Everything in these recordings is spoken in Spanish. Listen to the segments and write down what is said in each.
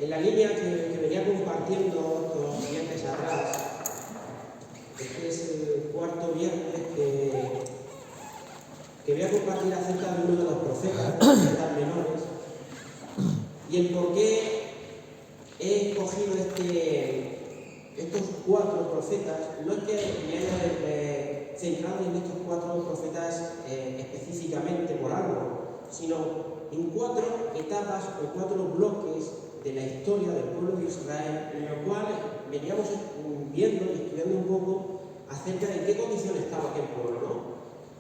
En la línea que venía compartiendo con los siguientes atrás, este es el cuarto viernes que voy a compartir acerca de uno de los profetas menores y el por qué he escogido estos cuatro profetas. No es que me haya centrado en estos cuatro profetas específicamente por algo, sino en cuatro etapas o cuatro bloques de la historia del pueblo de Israel, en lo cual veníamos viendo y estudiando un poco acerca de en qué condición estaba aquel pueblo, ¿no?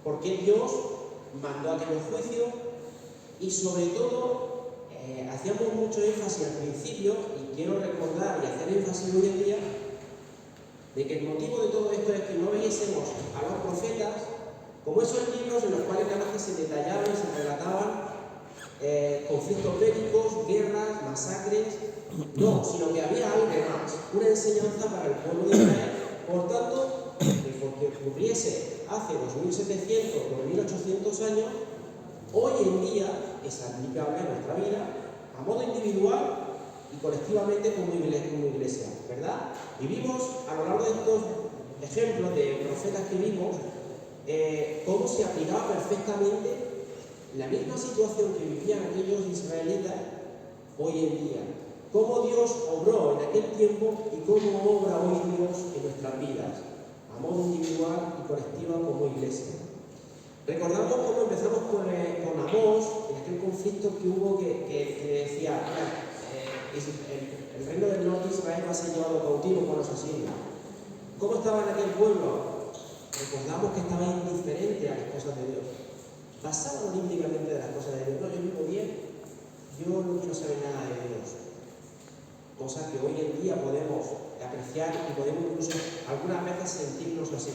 Por qué Dios mandó aquellos juicios y sobre todo hacíamos mucho énfasis al principio, y quiero recordar y hacer énfasis hoy en día, de que el motivo de todo esto es que no viésemos a los profetas como esos libros en los cuales nada más que se detallaban y se relataban conflictos bélicos, guerras, masacres. No, sino que había algo más, una enseñanza para el pueblo de Israel. Por tanto, que porque ocurriese hace 2700 o 1800 años, hoy en día es aplicable a nuestra vida, a modo individual y colectivamente como iglesia, ¿verdad? Y vimos a lo largo de estos ejemplos de profetas que vimos, cómo se aplicaba perfectamente la misma situación que vivían aquellos israelitas hoy en día. Cómo Dios obró en aquel tiempo y cómo obra hoy Dios en nuestras vidas, a modo individual y colectiva como iglesia. Recordamos cómo empezamos con Amós, en aquel conflicto que hubo que decía, el reino del norte de Israel va a ser llevado cautivo por los asirios. ¿Cómo estaba en aquel pueblo? Recordamos que estaba indiferente a las cosas de Dios. Pasaba olímpicamente de las cosas de Dios. No, yo vivo bien, yo no quiero saber nada de Dios. Cosas que hoy en día podemos apreciar y podemos incluso algunas veces sentirnos así.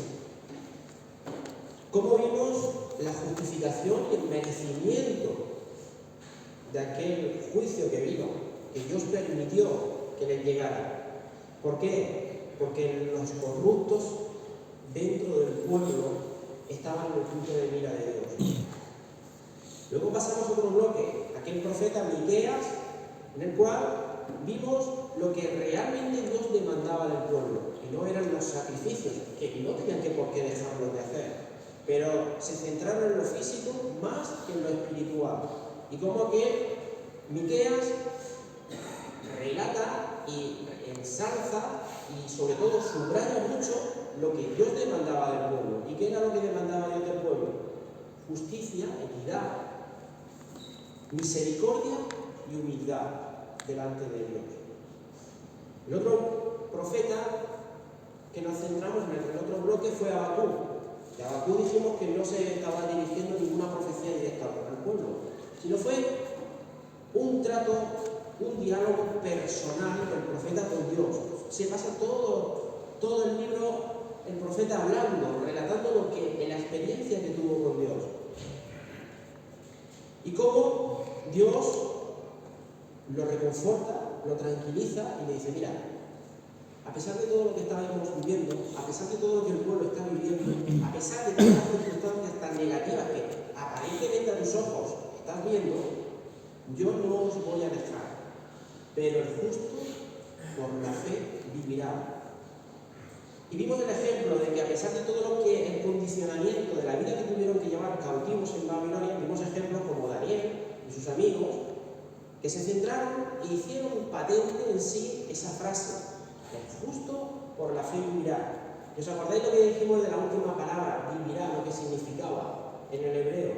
¿Cómo vimos la justificación y el merecimiento de aquel juicio que vino, que Dios permitió que les llegara? ¿Por qué? Porque los corruptos dentro del pueblo estaban en el punto de mira de Dios. Luego pasamos a otro bloque, aquel profeta Miqueas, en el cual vimos lo que realmente Dios demandaba del pueblo, y no eran los sacrificios, que no tenían por qué dejarlos de hacer, pero se centraron en lo físico más que en lo espiritual. Y como que Miqueas relata y ensalza y sobre todo subraya mucho lo que Dios demandaba del pueblo. ¿Y qué era lo que demandaba Dios del pueblo? Justicia, equidad, misericordia y humildad delante de Dios. El otro profeta que nos centramos en el otro bloque fue Habacuc. Y a Habacuc dijimos que no se estaba dirigiendo ninguna profecía directa al pueblo, sino fue un trato, un diálogo personal del profeta con Dios. Se pasa todo el libro el profeta hablando, relatando la experiencia que tuvo con Dios. Y cómo Dios lo reconforta, lo tranquiliza y le dice, mira, a pesar de todo lo que estábamos viviendo, a pesar de todo lo que el pueblo está viviendo, a pesar de todas las circunstancias tan negativas que aparentemente a tus ojos estás viendo, yo no os voy a dejar, pero el justo por la fe vivirá. Y vimos el ejemplo de que a pesar de todo lo que el condicionamiento de la vida que tuvieron que llevar cautivos en Babilonia, vimos ejemplos como Daniel y sus amigos, que se centraron e hicieron patente en sí esa frase, el justo por la fe vivirá. ¿Os acordáis lo que dijimos de la última palabra, vivirá, lo que significaba en el hebreo?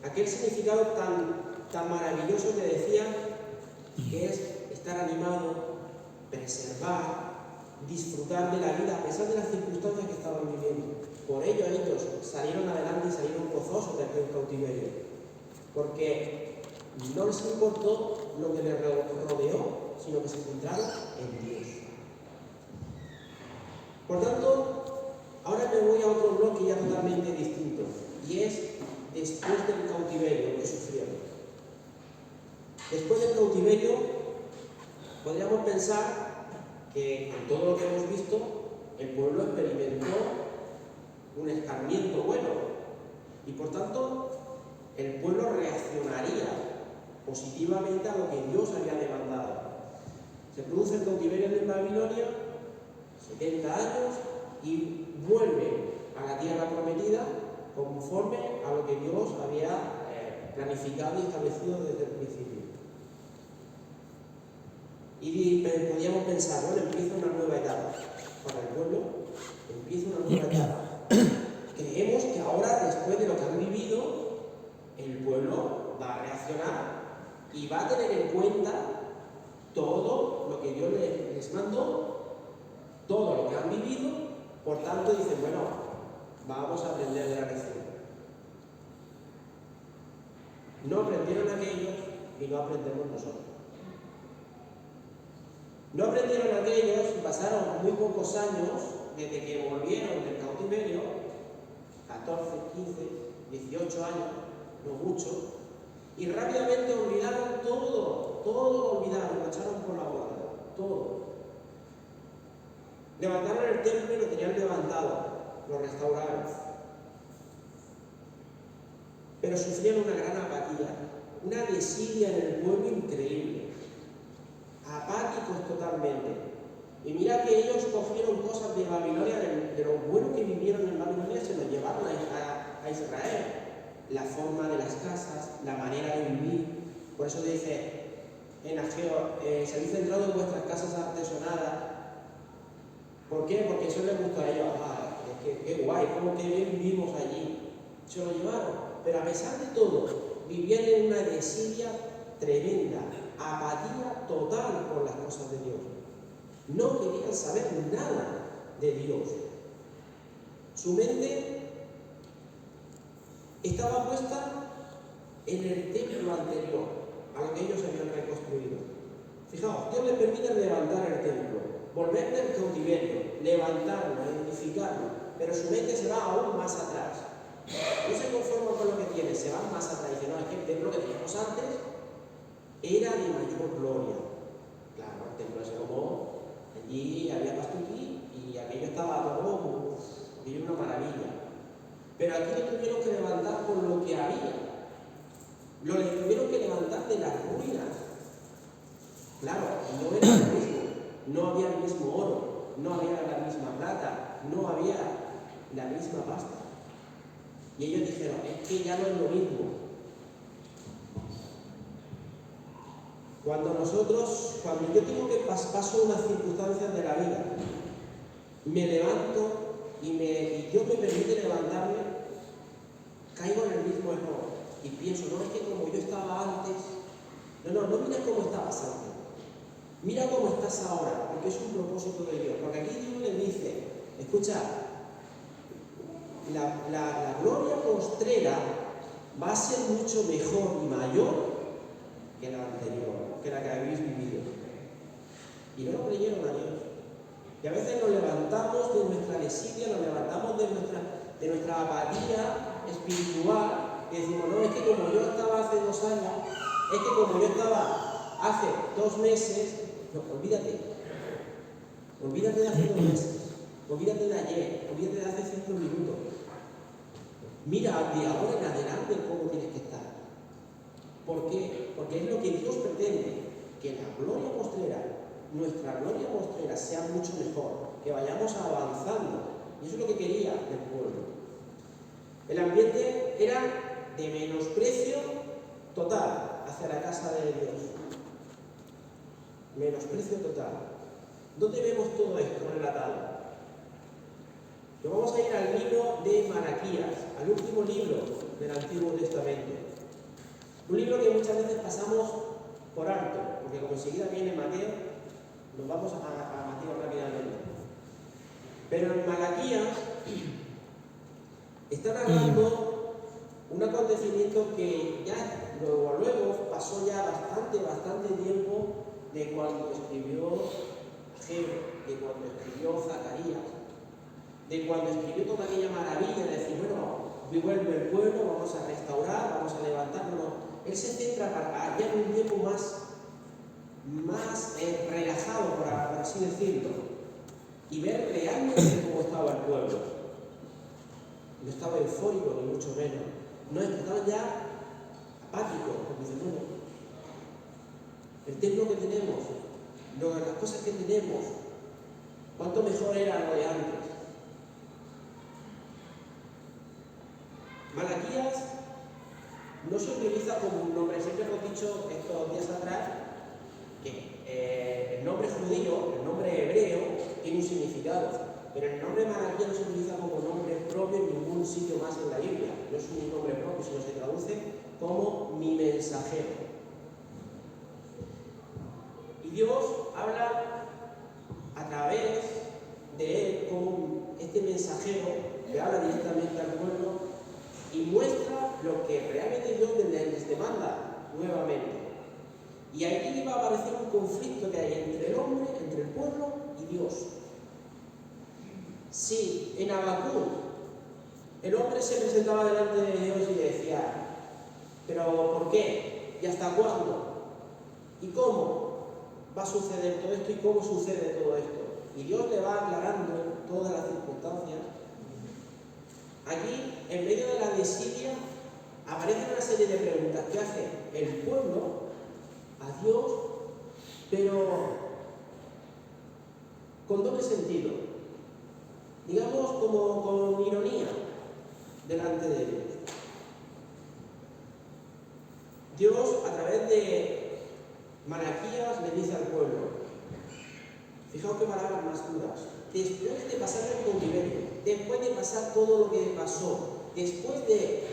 Aquel significado tan maravilloso que decía que es estar animado, preservar, disfrutar de la vida a pesar de las circunstancias que estaban viviendo. Por ello ellos salieron adelante y salieron gozosos de aquel cautiverio, porque no les importó lo que les rodeó, sino que se centraron en Dios. Por tanto, ahora me voy a otro bloque ya totalmente distinto, y es después del cautiverio que sufrieron. Después del cautiverio, podríamos pensar que con todo lo que hemos visto, el pueblo experimentó un escarmiento bueno, y por tanto el pueblo reaccionaría positivamente a lo que Dios había demandado. produce el cautiverio en Babilonia, 70 años, y vuelve a la tierra prometida conforme a lo que Dios había planificado y establecido desde el principio. Y podíamos pensar, bueno, empieza una nueva etapa para el pueblo, empieza una nueva etapa. Creemos que ahora, después de lo que han vivido, el pueblo va a reaccionar y va a tener en cuenta todo lo que Dios les mandó, todo lo que han vivido. Por tanto, dicen, bueno, vamos a aprender de la lección. No aprendieron aquellos y no aprendemos nosotros. No aprendieron aquellos y pasaron muy pocos años desde que volvieron del cautiverio, 14, 15, 18 años, no mucho, y rápidamente olvidaron todo lo olvidaron, lo echaron por la borda, todo. Levantaron el templo y lo tenían levantado, lo restauraron. Pero sufrieron una gran apatía, una desidia en el pueblo increíble, apáticos totalmente. Y mira que ellos cogieron cosas de Babilonia, de lo bueno que vivieron en Babilonia, se lo llevaron a Israel. La forma de las casas, la manera de vivir. Por eso dice en Ageo, se habéis centrado en vuestras casas artesonadas. ¿Por qué? Porque eso les gustó a ellos. Qué guay, cómo que bien vivimos allí. Se lo llevaron. Pero a pesar de todo, vivían en una desidia tremenda, apatía total por las cosas de Dios. No querían saber nada de Dios. Su mente estaba puesta en el templo anterior, a lo que ellos habían reconstruido. Fijaos, Dios les permite levantar el templo, volver del cautiverio, levantarlo, edificarlo, pero su mente se va aún más atrás. No se conforma con lo que tiene, se van más atrás. Dice, no, es que el templo que teníamos antes era de mayor gloria. Claro, el templo se como allí había pastuquí y aquello estaba todo, aquello una maravilla. Pero aquí lo tuvieron que levantar con lo que había. Lo tuvieron que levantar de las ruinas. Claro, no era lo mismo. No había el mismo oro, no había la misma plata, no había la misma pasta. Y ellos dijeron, es que ya no es lo mismo. Cuando yo tengo que paso unas circunstancias de la vida, me levanto y Dios me permite levantarme, caigo en el mismo error y pienso, no, es que como yo estaba antes, no mira cómo estabas antes, mira cómo estás ahora, porque es un propósito de Dios. Porque aquí Dios le dice, escucha, la gloria postrera va a ser mucho mejor y mayor que la anterior, que la que habéis vivido. Y no lo creyeron a Dios. Y a veces nos levantamos de nuestra desidia, nos levantamos de nuestra apatía espiritual y decimos, no, es que como yo estaba hace 2 años, es que como yo estaba hace 2 meses, no, olvídate de hace 2 meses, olvídate de ayer, olvídate de hace 5 minutos. Mira de ahora en adelante cómo tienes que estar. ¿Por qué? Porque es lo que Dios pretende, que la gloria postrera, nuestra gloria postrera sea mucho mejor, que vayamos avanzando. Y eso es lo que quería el pueblo. El ambiente era de menosprecio total hacia la casa de Dios. Menosprecio total. ¿Dónde vemos todo esto relatado? Nos vamos a ir al libro de Malaquías, al último libro del Antiguo Testamento. Un libro que muchas veces pasamos por alto, porque como enseguida viene Mateo, nos vamos a Mateo rápidamente. Pero en Malaquías está narrando un acontecimiento que ya luego pasó ya bastante tiempo de cuando escribió Ageo, de cuando escribió Zacarías, de cuando escribió toda aquella maravilla de decir, bueno, vuelve el pueblo, vamos a restaurar, vamos a levantarnos. Él se centra ya en un tiempo más relajado, por así decirlo, y ver realmente cómo estaba el pueblo. No estaba eufórico, ni mucho menos. No, estaban ya apáticos, porque dicen, bueno, el templo que tenemos las cosas que tenemos, cuánto mejor era lo de antes. Malaquías no se utiliza como un nombre, siempre hemos dicho estos días atrás que el nombre judío, el nombre hebreo, tiene un significado, pero el nombre Malaquías no se utiliza como nombre propio en ningún sitio más en la Biblia, no es un nombre propio, sino se traduce como mi mensajero. Y Dios habla a través de él como este mensajero que habla directamente al pueblo y muestra lo que realmente Dios les demanda nuevamente. Y aquí va a aparecer un conflicto que hay entre el hombre, entre el pueblo y Dios. Si en Habacuc el hombre se presentaba delante de Dios y le decía, ¿pero por qué? ¿Y hasta cuándo? ¿Y cómo va a suceder todo esto? ¿Y cómo sucede todo esto? Y Dios le va aclarando todas las circunstancias. Aquí, en medio de la desidia, aparecen una serie de preguntas que hace el pueblo a Dios, pero con doble sentido, digamos como con ironía delante de Dios. Dios, a través de Malaquías, le dice al pueblo, fijaos qué palabras más duras, después de pasar el cautiverio, después de pasar todo lo que pasó, después de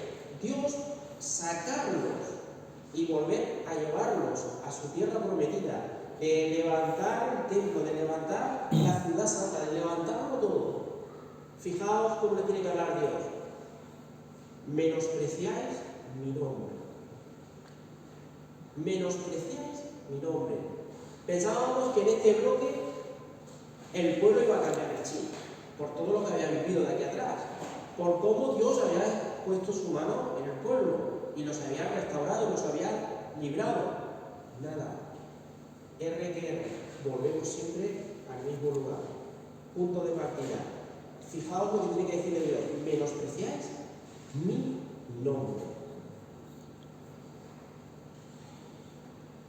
Dios sacarlos y volver a llevarlos a su tierra prometida, de levantar el templo, de levantar la ciudad santa, de levantarlo todo, fijaos cómo le tiene que hablar Dios. Menospreciáis mi nombre. Menospreciáis mi nombre. Pensábamos que en este bloque el pueblo iba a cambiar el chip, por todo lo que había vivido de aquí atrás, por cómo Dios había puesto su mano en el pueblo y los había restaurado y los había librado. Nada. R que R. Volvemos siempre al mismo lugar. Punto de partida. Fijaos lo que tiene que decir Dios. Menospreciáis mi nombre.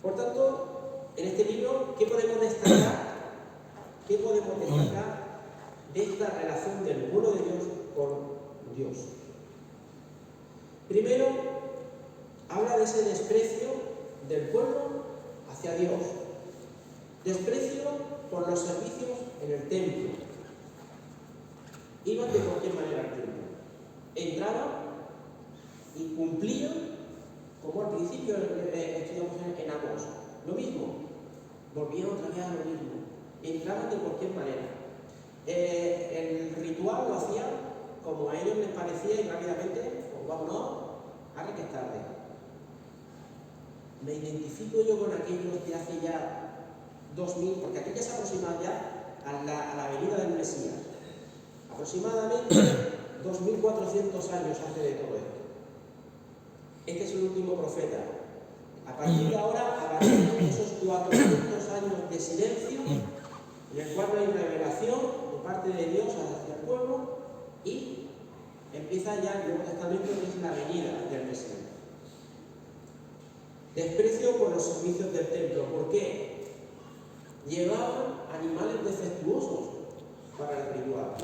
Por tanto, en este libro, ¿qué podemos destacar? ¿Qué podemos destacar de esta relación del pueblo de Dios con Dios? Primero, habla de ese desprecio del pueblo hacia Dios. Desprecio por los servicios en el templo. Iban de cualquier manera al templo. Entraban y cumplían, como al principio estudiamos en Amós, lo mismo. Volvían otra vez a lo mismo. Entraban de cualquier manera. El ritual lo hacían como a ellos les parecía y rápidamente, pues vámonos, ahora que es tarde. Me identifico yo con aquellos de hace ya 2000, porque aquí ya se aproxima ya a la venida del Mesías. Aproximadamente 2400 años hace de todo esto. Este es el último profeta. A partir de ahora aparecen esos 400 años de silencio en el cual no hay revelación de parte de Dios hacia el pueblo y empieza ya el Nuevo Testamento, que es la venida del Mesías. Desprecio por los servicios del templo. ¿Por qué? Llevaban animales defectuosos para el ritual.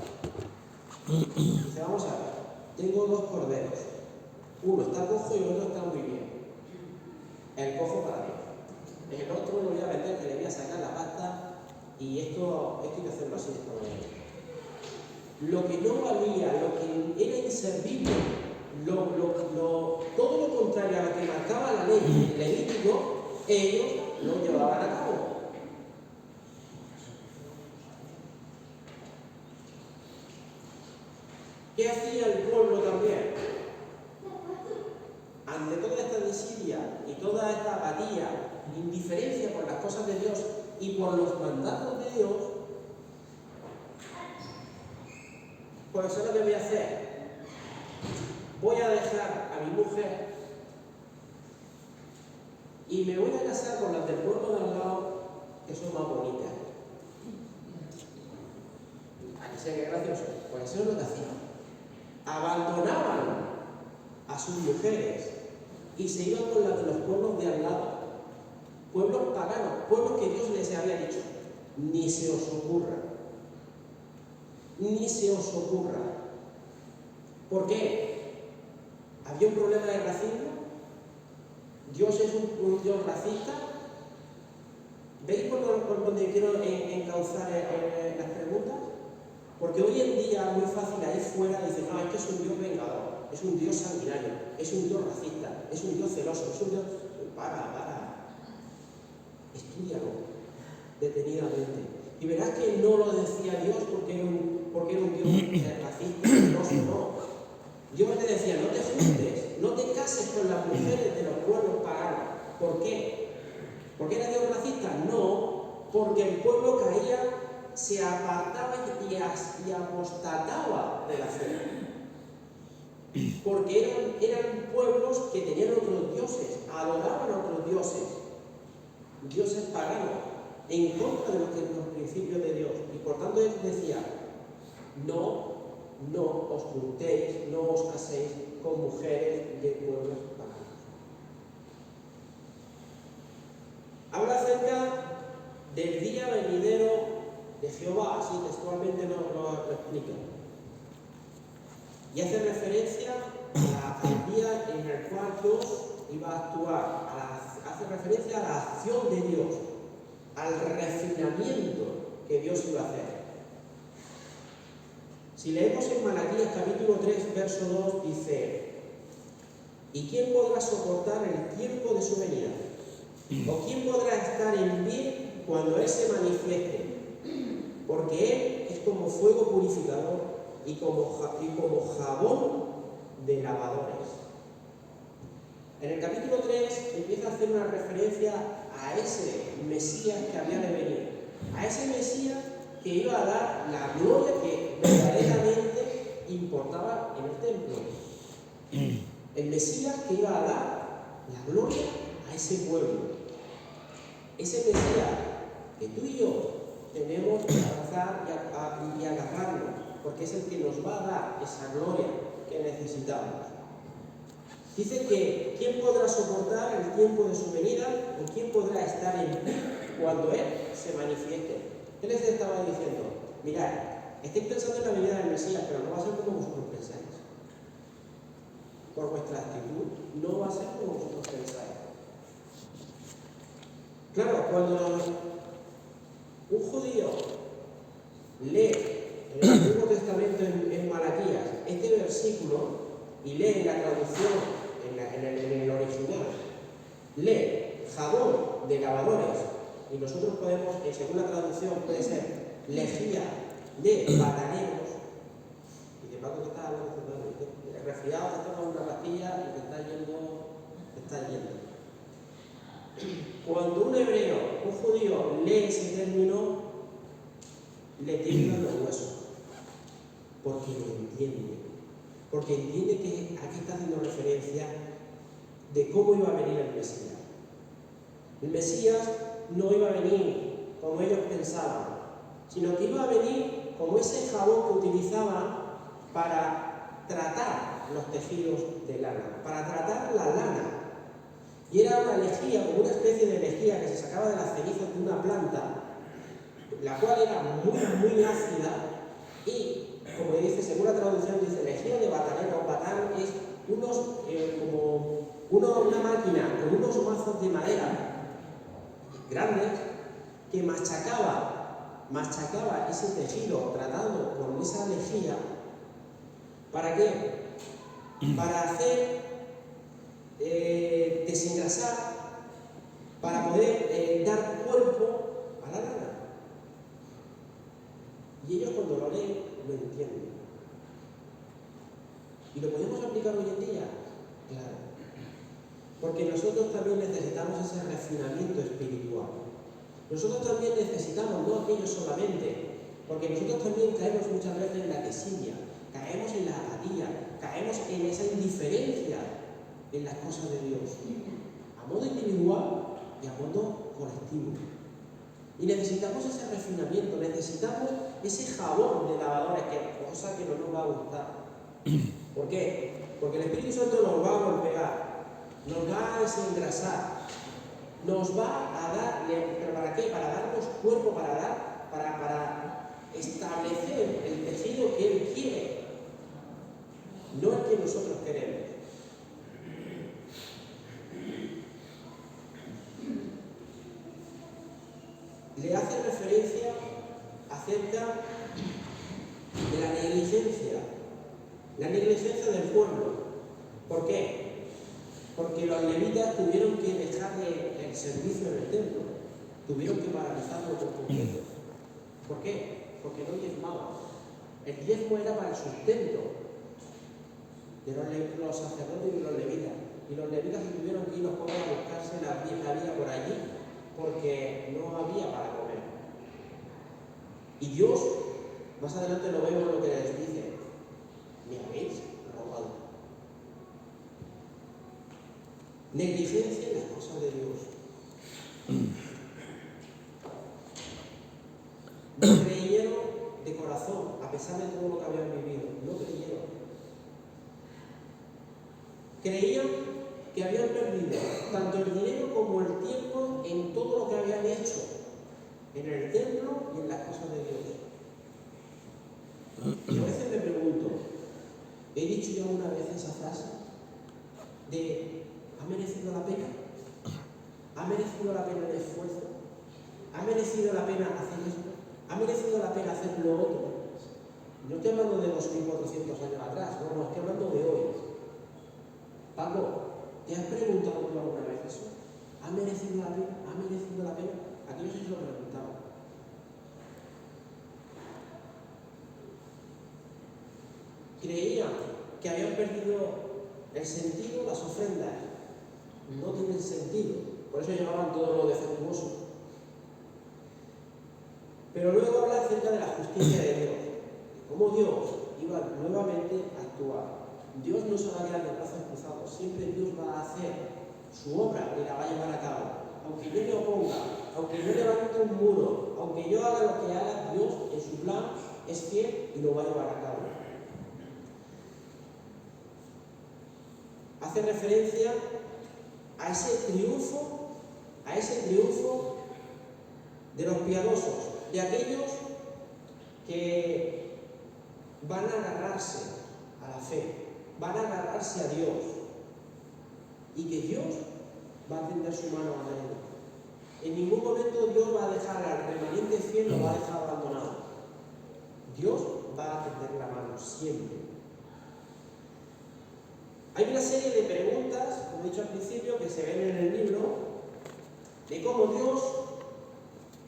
Dice, vamos a ver, tengo dos corderos. Uno está cojo y el otro está muy bien. El cojo para Dios. El otro lo voy a vender, que le voy a sacar la pasta y esto hay que hacerlo así de esta manera. Lo que no valía, lo que era inservible, todo lo contrario a lo que marcaba la ley del Levítico, ellos lo llevaban a cabo. ¿Qué hacía el pueblo también? Ante toda esta desidia y toda esta apatía, indiferencia por las cosas de Dios y por los mandatos de Dios, pues eso es lo que voy a hacer. Voy a dejar a mi mujer y me voy a casar con las del pueblo de al lado, que son más bonitas. Aquí se ve gracioso. Pues eso es lo que hacían. Abandonaban a sus mujeres y se iban con las de los pueblos de al lado. pueblos paganos, pueblos que Dios les había dicho, ni se os ocurra, ni se os ocurra. ¿Por qué? ¿Había un problema de racismo? ¿Dios es un Dios racista? ¿Veis por donde quiero encauzar las preguntas? Porque hoy en día es muy fácil ahí fuera decir, no, es que es un Dios vengador, es un Dios sanguinario, es un Dios racista, es un Dios celoso, es un Dios... Para. Estúdialo detenidamente. Y verás que no lo decía Dios porque era un Dios racista, celoso, no. Dios te decía, no te juntes, no te cases con las mujeres de los pueblos paganos. ¿Por qué? ¿Porque era Dios racista? No, porque el pueblo caía, se apartaba y apostataba de la fe. Porque eran pueblos que tenían otros dioses, adoraban a otros dioses paganos, en contra de los principios de Dios. Y por tanto Él decía, no os juntéis, no os caséis con mujeres de pueblos paganos. Habla acerca del día venidero de Jehová, así textualmente lo explica. Y hace referencia al día en el cual Dios iba a actuar, hace referencia a la acción de Dios, al refinamiento que Dios iba a hacer. Si leemos en Malaquías capítulo 3, verso 2, dice, ¿y quién podrá soportar el tiempo de su venida? ¿O quién podrá estar en pie cuando Él se manifieste? Porque Él es como fuego purificador y como jabón de lavadores. En el capítulo 3 empieza a hacer una referencia a ese Mesías que había de venir, a ese Mesías que iba a dar la gloria que verdaderamente importaba en el templo. El Mesías que iba a dar la gloria a ese pueblo. Ese Mesías que tú y yo tenemos que abrazar y agarrarlo, porque es el que nos va a dar esa gloria que necesitamos. Dice que ¿quién podrá soportar el tiempo de su venida o quién podrá estar en pie cuando Él se manifieste? Él les estaba diciendo, mirad, estáis pensando en la venida del Mesías, pero no va a ser como vosotros pensáis. Por vuestra actitud, no va a ser como vosotros pensáis. Claro, cuando un judío lee en el Antiguo Testamento en Malaquías este versículo y lee la traducción en el original, lee jabón de lavadores, y nosotros podemos, según la traducción, puede ser lejía de bataneros, y de Paco que está hablando, el resfriado te toma una pastilla y te está yendo. Cuando un hebreo, un judío, lee ese término, le tiemblan los huesos, porque lo entiende. Porque entiende que aquí está haciendo referencia de cómo iba a venir el Mesías. El Mesías no iba a venir como ellos pensaban, sino que iba a venir como ese jabón que utilizaban para tratar los tejidos de lana, para tratar la lana. Y era una lejía, como una especie de lejía que se sacaba de las cenizas de una planta, la cual era muy ácida y, como dice, según la traducción, dice lejía de batanero. Batán es una máquina con unos mazos de madera grandes que machacaba ese tejido tratado con esa lejía. ¿Para qué? Para hacer desengrasar, para poder dar cuerpo a la lana. Y ellos cuando lo leen, lo entienden. ¿Y lo podemos aplicar hoy en día? Claro. Porque nosotros también necesitamos ese refinamiento espiritual. Nosotros también necesitamos, no aquello solamente, porque nosotros también caemos muchas veces en la desidia, caemos en la apatía, caemos en esa indiferencia en las cosas de Dios, a modo individual y a modo colectivo. Y necesitamos ese refinamiento, necesitamos ese jabón de lavadores, que cosa que no nos va a gustar. ¿Por qué? Porque el Espíritu Santo nos va a golpear, nos va a desengrasar, nos va a dar, ¿pero para qué? Para darnos cuerpo, para establecer el tejido que Él quiere, no el que nosotros queremos. Le hace referencia acerca de la negligencia del pueblo. ¿Por qué? Porque los levitas tuvieron que dejar el servicio en el templo, tuvieron que paralizarlo por completo. ¿Por qué? Porque no diezmaban. El diezmo era para el sustento de los sacerdotes y los levitas. Y los levitas tuvieron que ir los pobres a buscarse la vida por allí, porque no había para comer. Y Dios, más adelante lo vemos lo que les dice: me habéis robado. Negligencia en las cosas de Dios. No creyeron de corazón, a pesar de todo lo que habían vivido. No creyeron. Creían que habían perdido tanto el dinero como el tiempo en todo lo que habían hecho, en el templo y en las cosas de Dios. Y a veces me pregunto, ¿he dicho yo alguna vez esa frase de ¿ha merecido la pena? ¿Ha merecido la pena el esfuerzo? ¿Ha merecido la pena hacer esto? ¿Ha merecido la pena hacer lo otro? No estoy hablando de 2400 años atrás, no, estoy hablando de hoy. Paco, ¿te has preguntado tú alguna vez eso? ¿Ha merecido la pena? ¿Ha merecido la pena? Aquí no sé si lo preguntaba. Creían que habían perdido el sentido, las ofrendas. No tienen sentido. Por eso llevaban todo lo defectuoso. Pero luego habla acerca de la justicia de Dios. Cómo Dios iba nuevamente a actuar. Dios no se va a quedar de brazos cruzados. Siempre Dios va a hacer su obra y la va a llevar a cabo. Aunque yo me oponga, aunque yo levante un muro, aunque yo haga lo que haga, Dios en su plan es fiel y lo va a llevar a cabo. Hace referencia a ese triunfo de los piadosos, de aquellos que van a agarrarse a la fe, van a agarrarse a Dios y que Dios va a tender su mano a ellos. En ningún momento Dios va a dejar al remanente fiel, lo va a dejar abandonado. Dios va a tender la mano siempre. Hay una serie de preguntas, como he dicho al principio, que se ven en el libro, de cómo Dios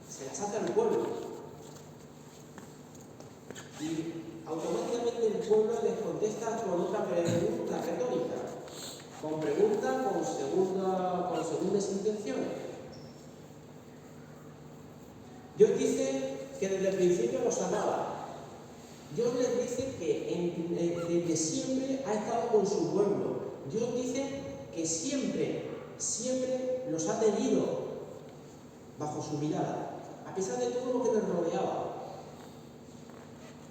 se las hace al pueblo. Y automáticamente el pueblo les contesta con otra pregunta retórica, con preguntas con segundas intenciones. Dios dice que desde el principio los amaba. Dios les dice que desde siempre ha estado con su pueblo. Dios dice que siempre los ha tenido bajo su mirada, a pesar de todo lo que les rodeaba.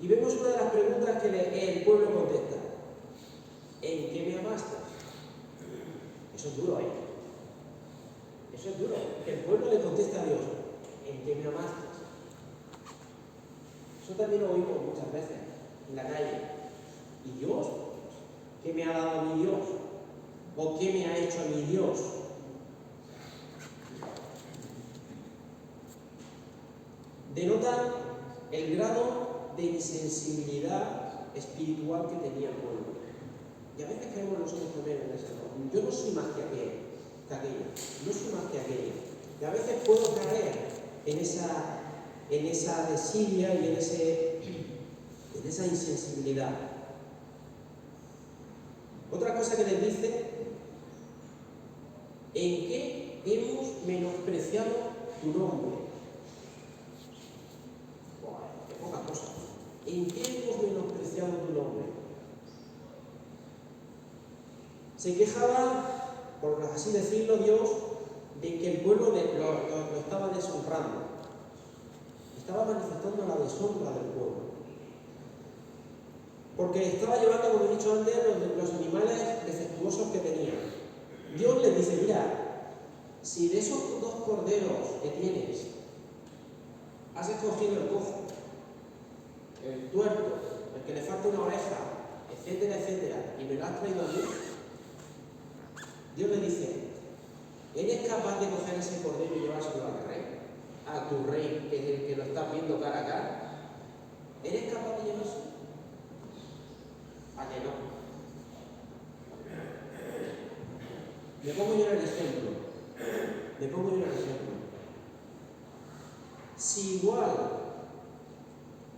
Y vemos una de las preguntas que el pueblo contesta: ¿en qué me amaste? Eso es duro, ¿eh? Eso es duro. Que el pueblo le contesta a Dios: ¿en qué me amaste? Eso también lo oímos muchas veces en la calle. ¿Y Dios? ¿Qué me ha dado mi Dios? ¿O qué me ha hecho mi Dios? Denotan el grado de insensibilidad espiritual que tenía el pueblo. Y a veces creemos nosotros también en ese error. Yo no soy más que aquello. No soy más que aquello. Y a veces puedo caer en esa desidia y en esa insensibilidad. Otra cosa que les dice: ¿en qué hemos menospreciado tu nombre? Qué poca cosa. ¿En qué hemos menospreciado tu nombre? Se quejaba, por así decirlo, Dios, de que el pueblo lo estaba deshonrando. Estaba manifestando la deshonra del pueblo. Porque estaba llevando, como he dicho antes, los animales defectuosos que tenía. Dios les dice: mira, si de esos 2 corderos que tienes has escogido el cojo, el tuerto, el que le falta una oreja, etcétera, etcétera, y me lo has traído a mí, Dios le dice, ¿eres capaz de coger ese cordero y llevárselo al rey? A tu rey, que es el que lo estás viendo cara a cara. ¿Eres capaz de llevárselo? ¿A que no? Me pongo yo en el ejemplo. Si igual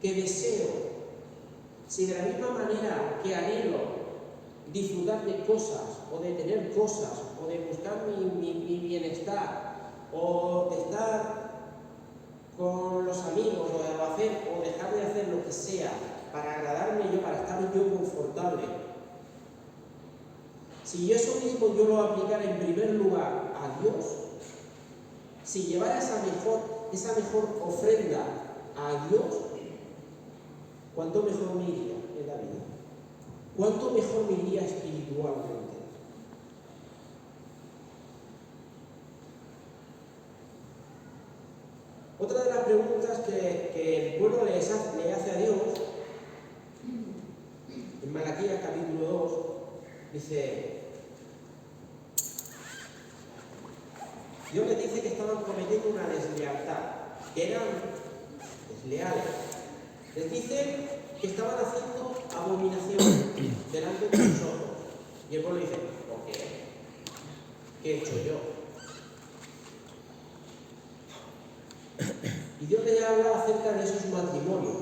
que deseo, si de la misma manera que anhelo disfrutar de cosas, o de tener cosas, o de buscar mi bienestar, o de estar con los amigos, o de hacer, o dejar de hacer lo que sea para agradarme yo, para estar yo confortable, si yo eso mismo yo lo aplicara en primer lugar a Dios, si llevara esa mejor ofrenda a Dios, ¿cuánto mejor me iría en la vida? ¿Cuánto mejor me iría espiritualmente? Otra de las preguntas que el pueblo le hace a Dios, en Malaquías capítulo 2, dice, Dios les dice que estaban cometiendo una deslealtad, que eran desleales. Les dice que estaban haciendo abominaciones delante de sus ojos. Y el pueblo dice, ¿por qué? ¿Qué he hecho yo? Y Dios les habla acerca de esos matrimonios.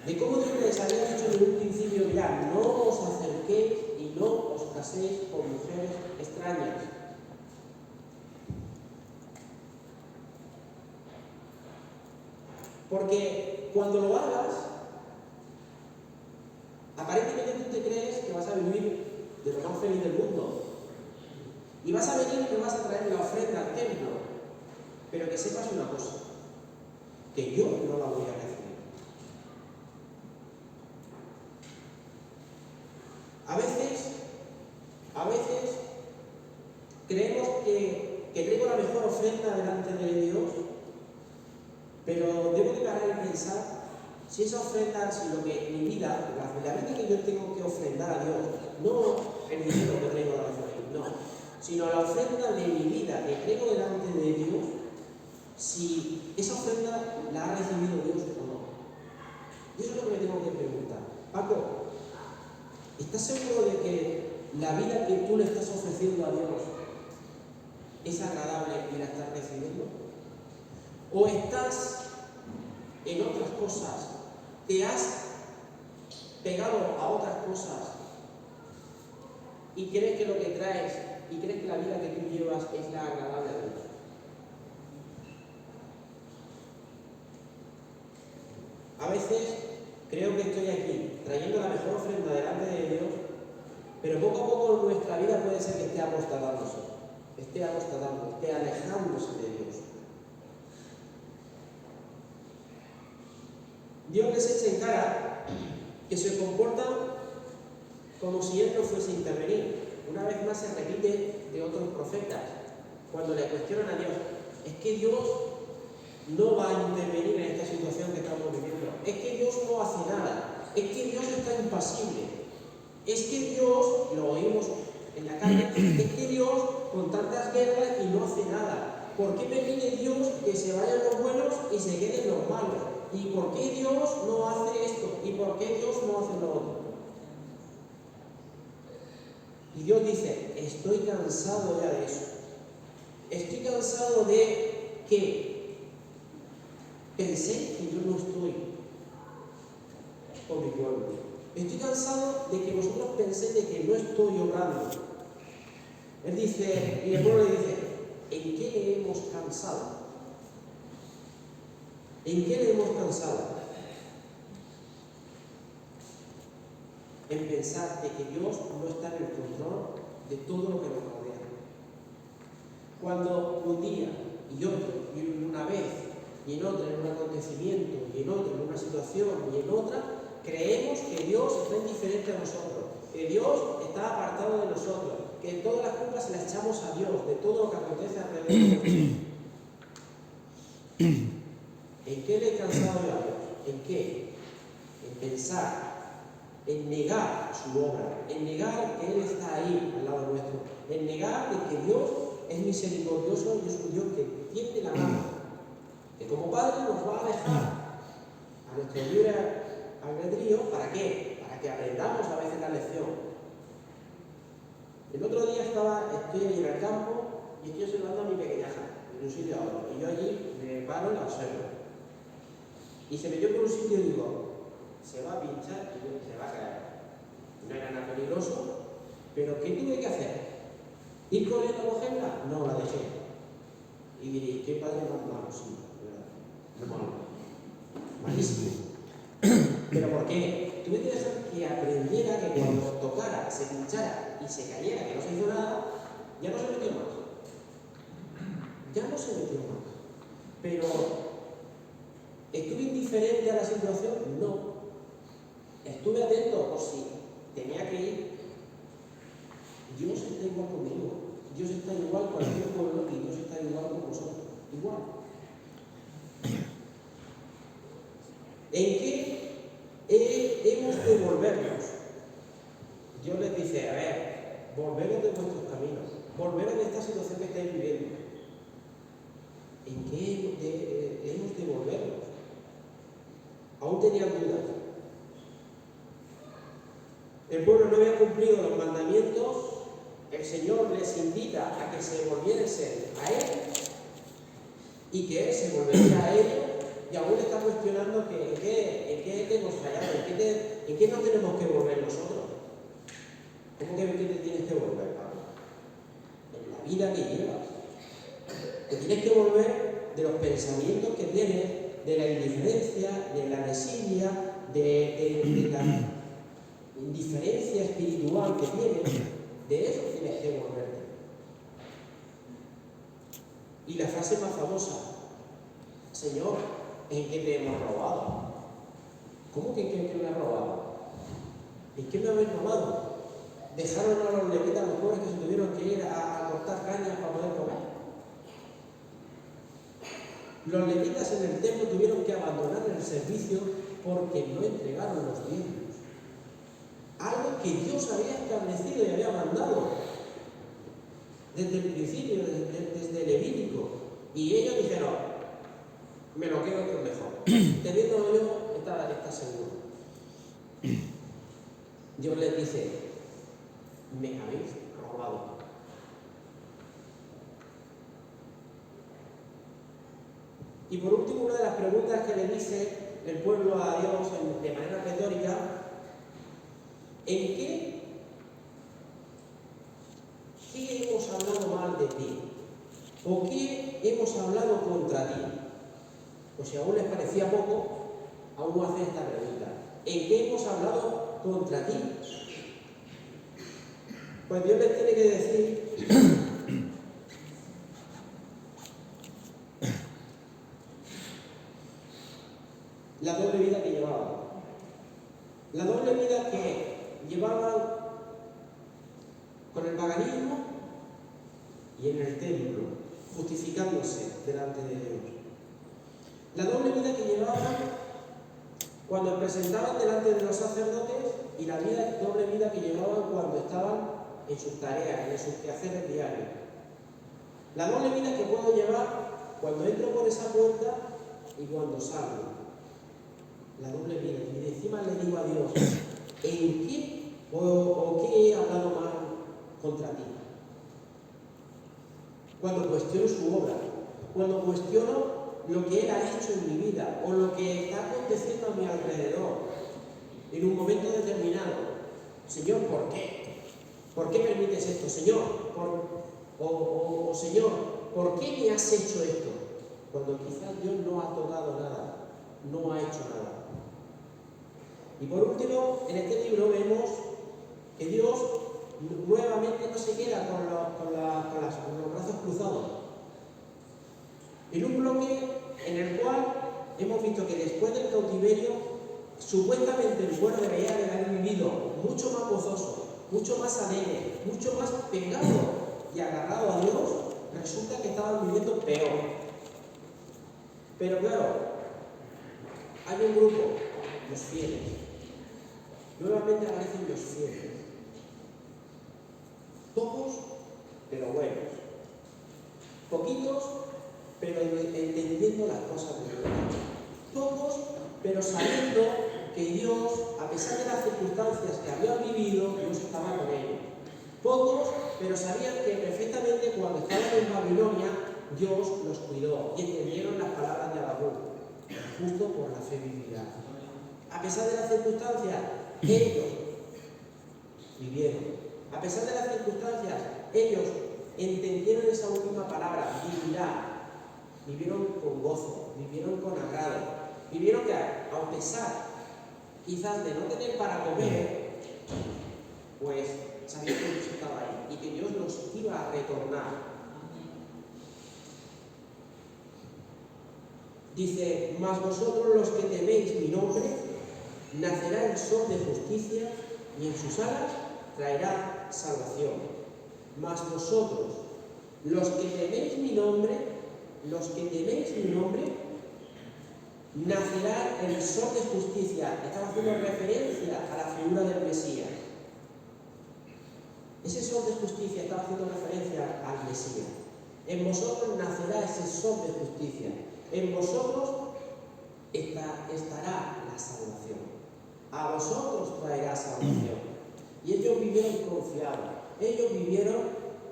De cómo Dios les había dicho en un principio, mirad, no os acerquéis y no os caséis con mujeres extrañas. Porque cuando lo hagas, aparentemente tú te crees que vas a vivir de lo más feliz del mundo. Y vas a venir y me vas a traer la ofrenda al templo. Pero que sepas una cosa, que yo no la voy a recibir. A veces creemos que traigo la mejor ofrenda delante de Dios, pero debo de parar y pensar si esa ofrenda, si lo que mi vida, la vida que yo tengo que ofrendar a Dios, no el dinero que traigo a la ofrenda, no, sino la ofrenda de mi vida que traigo delante de Dios, si esa ofrenda la ha recibido Dios o no. Y eso es lo que me tengo que preguntar. Paco, ¿estás seguro de que la vida que tú le estás ofreciendo a Dios es agradable y la estás recibiendo? ¿O estás en otras cosas? ¿Te has pegado a otras cosas y crees que lo que traes y crees que la vida que tú llevas es la agradable a Dios? A veces creo que estoy aquí trayendo la mejor ofrenda delante de Dios, pero poco a poco nuestra vida puede ser que esté apostatándose, esté alejándose de Dios. Dios les echa en cara que se comportan como si Él no fuese a intervenir. Una vez más se repite de otros profetas, cuando le cuestionan a Dios, es que Dios no va a intervenir en esta situación que estamos viviendo, es que Dios no hace nada, es que Dios está impasible, es que Dios, lo oímos en la calle, es que Dios con tantas guerras y no hace nada. ¿Por qué me pide Dios que se vayan los buenos y se queden los malos? ¿Y por qué Dios no hace esto? ¿Y por qué Dios no hace lo otro? Y Dios dice, estoy cansado ya de eso. Estoy cansado de que penséis que yo no estoy con mi pueblo. Estoy cansado de que vosotros penséis de que no estoy obrando. Él dice, y el pueblo le dice, ¿en qué le hemos cansado? ¿En qué le hemos cansado? En pensar de que Dios no está en el control de todo lo que nos rodea. Cuando un día y otro, y una vez, y en otra, en un acontecimiento, y en otra, en una situación, y en otra, creemos que Dios está indiferente a nosotros, que Dios está apartado de nosotros, que todas las culpas se las echamos a Dios, de todo lo que acontece alrededor de nosotros. ¿En qué le he cansado yo a Dios? ¿En qué? En pensar, en negar su obra, en negar que Él está ahí al lado nuestro, en negar de que Dios es misericordioso y es un Dios que tiende la mano, que como Padre nos va a dejar a nuestro libre albedrío. ¿Para qué? Para que aprendamos a veces la lección. El otro día estoy ahí en el campo y estoy observando a mi pequeña hija, de un sitio a otro, y yo allí me paro y la observo. Y se metió por un sitio y digo, se va a pinchar y se va a caer. No era nada peligroso, pero ¿qué tuve que hacer? ¿Ir corriendo a cogerla? No, la dejé. Y diréis, ¿qué padre más malo? Sí, ¿verdad? Malo. Malísimo. ¿Pero por qué? Tuve que dejar que aprendiera que cuando tocara, se pinchara y se cayera, que no se hizo nada, ya no se metió más. Ya no se metió más. Pero, ¿estuve indiferente a la situación? No. Estuve atento por si tenía que ir. Dios está igual conmigo. Dios está igual con cualquier pueblo y Dios está igual con vosotros. Igual. ¿En qué hemos de volvernos? Dios les dice, a ver, volveros de vuestros caminos, volveros de esta situación que estáis viviendo. ¿En qué hemos de volvernos? Aún tenían dudas. El pueblo no había cumplido los mandamientos, el Señor les invita a que se volviesen a Él y que Él se volvería a ellos, y aún está cuestionando que en qué hemos fallado, en qué no tenemos que volver nosotros. ¿Cómo que te tienes que volver, Pablo? En la vida que llevas. Te tienes que volver de los pensamientos que tienes, de la indiferencia, de la desidia, de la indiferencia espiritual que tienes, de eso tienes que volverte. Y la frase más famosa, Señor, ¿en qué te hemos robado? ¿Cómo que en qué me has robado? ¿En qué me habéis robado? ¿Dejaron a los levitas, los pobres que se tuvieron que ir a cortar cañas para poder comer? Los levitas en el templo tuvieron que abandonar el servicio porque no entregaron los diezmos. Algo que Dios había establecido y había mandado desde el principio, desde Levítico. Y ellos dijeron, me lo quedo que es mejor. Teniendo yo, está seguro. Dios les dice, me habéis robado. Y por último, una de las preguntas que le dice el pueblo a Dios de manera retórica, ¿en qué hemos hablado mal de ti? ¿O qué hemos hablado contra ti? Pues si aún les parecía poco, aún hacen esta pregunta. ¿En qué hemos hablado contra ti? Pues Dios les tiene que decir la doble vida que llevaban. La doble vida que llevaban con el paganismo y en el templo, justificándose delante de Dios. La doble vida que llevaban cuando presentaban delante de los sacerdotes y la doble vida que llevaban cuando estaban en sus tareas, en sus quehaceres diarios. La doble vida que puedo llevar cuando entro por esa puerta y cuando salgo. La doble vida. Y encima le digo a Dios, ¿en qué o qué he hablado mal contra ti? Cuando cuestiono su obra, cuando cuestiono lo que Él ha hecho en mi vida o lo que está aconteciendo a mi alrededor en un momento determinado. Señor, ¿por qué? ¿Por qué permites esto? Señor, Señor, ¿por qué me has hecho esto? Cuando quizás Dios no ha tocado nada, no ha hecho nada. Y por último, en este libro vemos que Dios nuevamente no se queda con los brazos cruzados. En un bloque en el cual hemos visto que después del cautiverio, supuestamente el pueblo debería de haber vivido mucho más gozoso, mucho más alegre, mucho más pegado y agarrado a Dios, resulta que estaban viviendo peor. Pero claro, hay un grupo, los fieles. Nuevamente aparecen los fieles. Pocos, pero buenos. Poquitos, pero entendiendo las cosas de Dios. Pocos, pero sabiendo que Dios, a pesar de las circunstancias que habían vivido, Dios estaba con ellos. Pocos, pero sabían que perfectamente cuando estaban en Babilonia, Dios los cuidó y entendieron las palabras de Habacuc, justo por la fe vivirá. A pesar de las circunstancias, ellos vivieron. A pesar de las circunstancias, ellos entendieron esa última palabra, vivirá. Vivieron con gozo, vivieron con agrado. Vivieron que, a pesar quizás de no tener para comer, pues sabían que Dios estaba ahí y que Dios los iba a retornar. Dice, mas vosotros los que teméis mi nombre, nacerá el sol de justicia y en sus alas traerá salvación. Mas vosotros, los que teméis mi nombre, nacerá el sol de justicia. Estaba haciendo referencia a la figura del Mesías. Ese sol de justicia estaba haciendo referencia al Mesías. En vosotros nacerá ese sol de justicia. En vosotros estará la salvación. A vosotros traerá salvación. Y ellos vivieron confiados. Ellos vivieron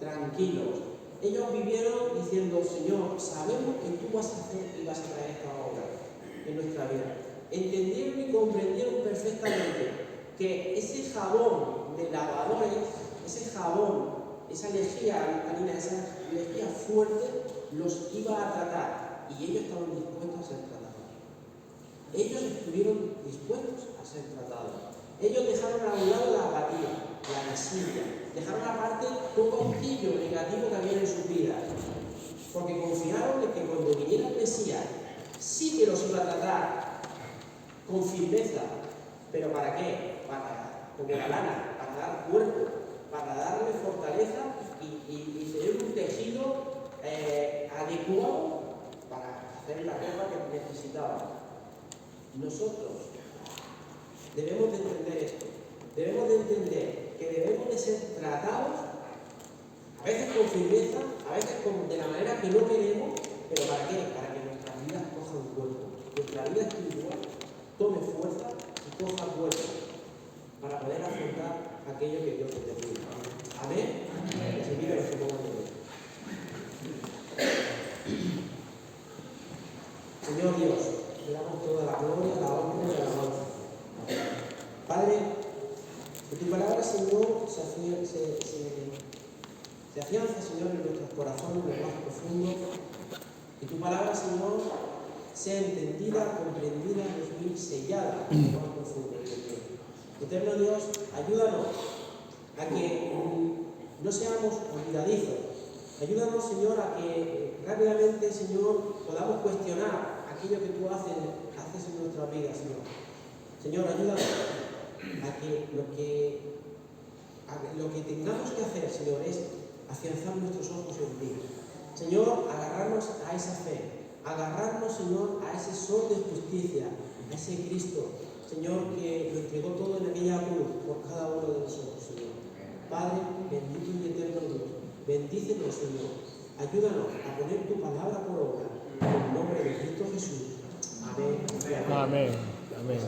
tranquilos. Ellos vivieron diciendo, Señor, sabemos que tú vas a hacer y vas a traer esta obra en nuestra vida. Entendieron y comprendieron perfectamente que ese jabón de lavadores, ese jabón, esa lejía alcalina, esa lejía fuerte, los iba a tratar. Y ellos estaban dispuestos a ser tratados. Ellos estuvieron dispuestos a ser tratados. Ellos dejaron a un lado la apatía, la desidia, dejaron aparte todo aquello negativo que había en sus vidas, porque confiaron en que cuando viniera el Mesías sí que los iba a tratar con firmeza. ¿Pero para qué? Para, como la lana, para dar cuerpo, para darle fortaleza y tener un tejido adecuado para hacer la ropa que necesitaban. Nosotros debemos de entender esto. Debemos de entender que debemos de ser tratados, a veces con firmeza, a veces de la manera que no queremos, pero ¿para qué? Para que nuestras vidas cojan cuerpo, nuestra vida espiritual tome fuerza y coja cuerpo, para poder afrontar aquello que Dios te pide. Amén. Amén. Se mira los que pongan de pie. Señor Dios, te damos toda la gloria, la honra y la alabanza. Padre, que tu palabra, Señor, se afianza, Señor, en nuestros corazones, en lo más profundo. Que tu palabra, Señor, sea entendida, comprendida, y sellada en lo más profundo, Señor. Eterno Dios, ayúdanos a que no seamos olvidadizos. Ayúdanos, Señor, a que rápidamente, Señor, podamos cuestionar aquello que tú haces en nuestra vida, Señor. Señor, ayúdanos a que lo que tengamos que hacer, Señor, es afianzar nuestros ojos en ti. Señor, agarrarnos a esa fe, agarrarnos, Señor, a ese sol de justicia, a ese Cristo, Señor, que lo entregó todo en aquella cruz por cada uno de nosotros, Señor. Padre, bendito y eterno Dios, bendícenos, Señor. Ayúdanos a poner tu palabra por obra, en el nombre de Cristo Jesús. Amén. Amén. Amén.